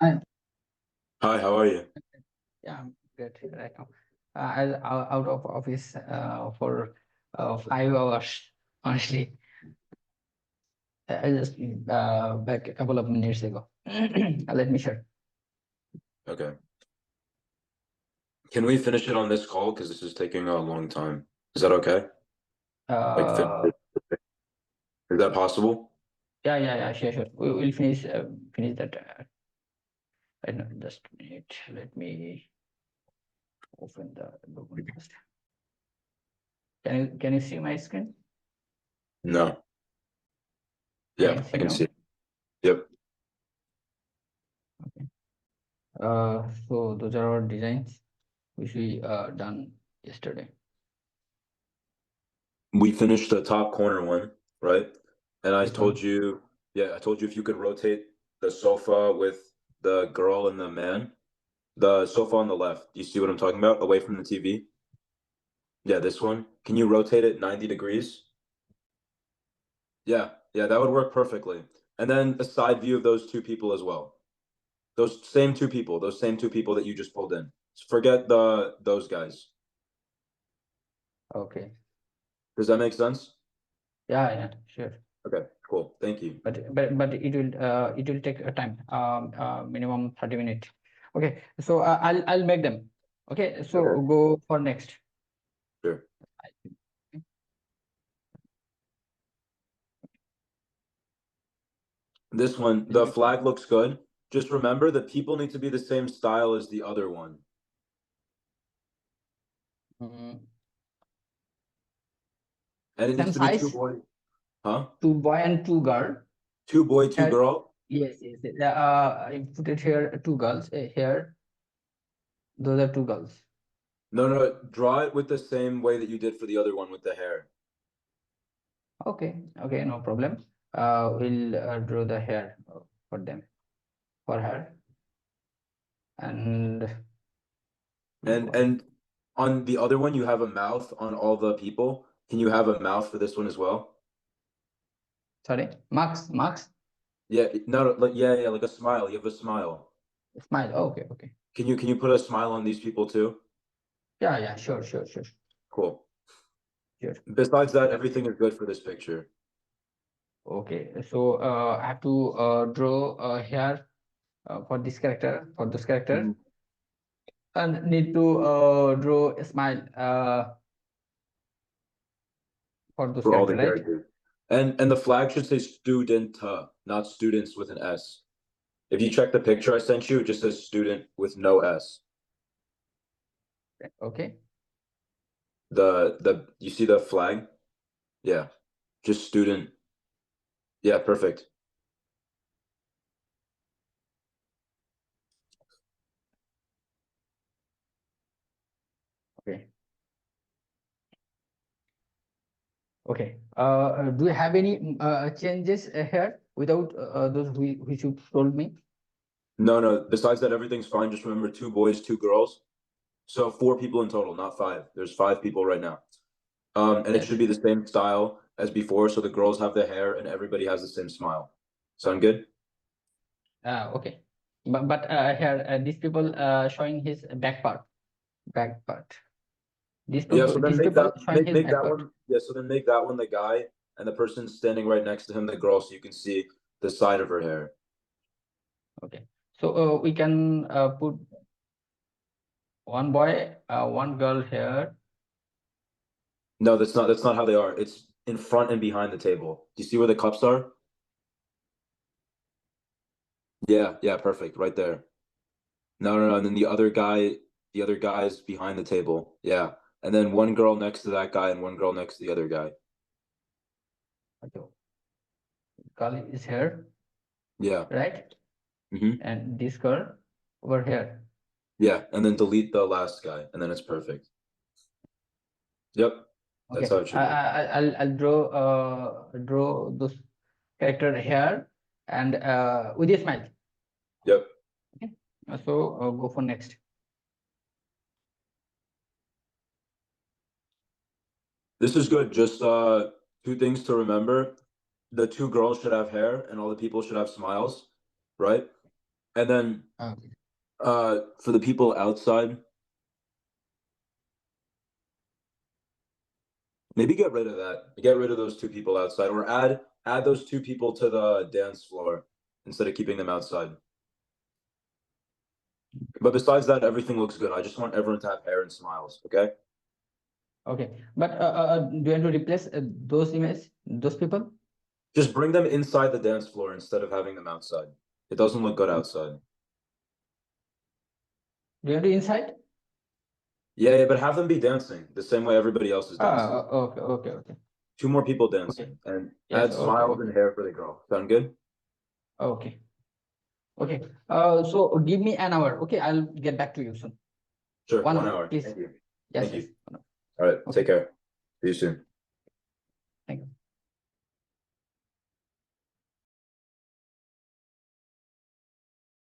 Hi. Hi, how are you? Yeah, I'm good right now. I was out of office for 5 hours. Honestly, I just back a couple of minutes ago. Let me share. Okay. Can we finish it on this call? Because this is taking a long time. Is that okay? Like, Uh, is that possible? yeah, sure, sure. We will finish that. Right now. Just a minute. Let me open the document first. Can you see my screen? No. Can Yeah, you I see can now? see. Yep. Okay. So those are our designs which we done yesterday. We finished the top corner one, right? And I This told one. you, yeah, I told you if you could rotate the sofa with the girl and the man, the sofa on the left. Do you see what I'm talking about? Away from the TV? Yeah, this one. Can you rotate it 90 degrees? Yeah, that would work perfectly. And then a side view of those two people as well. Those same two people that you just pulled in. Forget those guys. Okay. Does that make sense? Yeah, sure. Okay, cool. Thank you. But it will take a time, minimum 30 minutes. Okay, so I'll make them. Okay, Okay, so go for next. sure. This one, the flag looks good. Just remember the people need to be the same style as the other one. Mm, And it same needs to be two size, boy. Huh? two boy and two girl. Two boy, two Here, girl? yes. I put it here. Two girls here. Those are two girls. No, draw it with the same way that you did for the other one with the hair. Okay, no problem. We'll draw the hair for them, for her, and two And boy. and on the other one you have a mouth on all the people. Can you have a mouth for this one as well? Sorry, Max, Yeah, no, like yeah, like a smile. You have a smile. smile. Okay. Can you put a smile on these people too? Yeah, sure. Cool. Sure. Besides that, everything is good for this picture. Okay, so I have to draw here for this character, for this character, Mhm. and need to draw a smile for those For all character, the right? characters. And the flag should say student, not students with an S. If you check the picture I sent you, it just says student with no S. Okay, The you see the flag? Yeah, just student. Yeah, perfect. okay, okay. Do you have any changes here without those which you told me? No. Besides that, everything's fine. Just remember two boys, two girls. So four people in total, not five. There's five people right now. And it should Yes. be the same style as before. So the girls have the hair and everybody has the same smile. Sound good? Okay. But here these people showing his back part, back part. These Yeah. people, So then these make people that showing make his make back that part. one. Yeah. So then make that one the guy and the person standing right next to him the girl, so you can see the side of her hair. Okay. So we can put one boy, one girl here. No, that's not how they are. It's in front and behind the table. Do you see where the cups are? Yeah, perfect. Right there. No. And then the other guy is behind the table. Yeah. And then one girl next to that guy and one girl next to the other guy. Okay. Girl is here, Yeah. right? Hmm. And this girl over here. Yeah. And then delete the last guy, and then it's perfect. Yep. That's how Okay. it should look. I'll draw those character here and with a smile. Yep. Okay. So go for next. This is good. Just two things to remember. The two girls should have hair and all the people should have smiles, right? And then Okay. for the people outside, maybe get rid of that. Get rid of those two people outside, or add those two people to the dance floor instead of keeping them outside. But besides that, everything looks good. I just want everyone to have hair and smiles. Okay. Okay. But do you want to replace those images, those people? Just bring them inside the dance floor instead of having them outside. It doesn't look good outside. Do you want to inside? Yeah, but have them be dancing the same way everybody else is dancing. Okay, okay, okay. Two more people Okay. dancing and Yes, add okay, smiles okay. and hair for the girl. Sound good? Okay. Okay. So give me an hour. Okay, I'll get back to you soon. Sure, 1 1 hour, hour. please. Thank you. Yes, Thank yes. you. All right, Okay. take care. See you soon.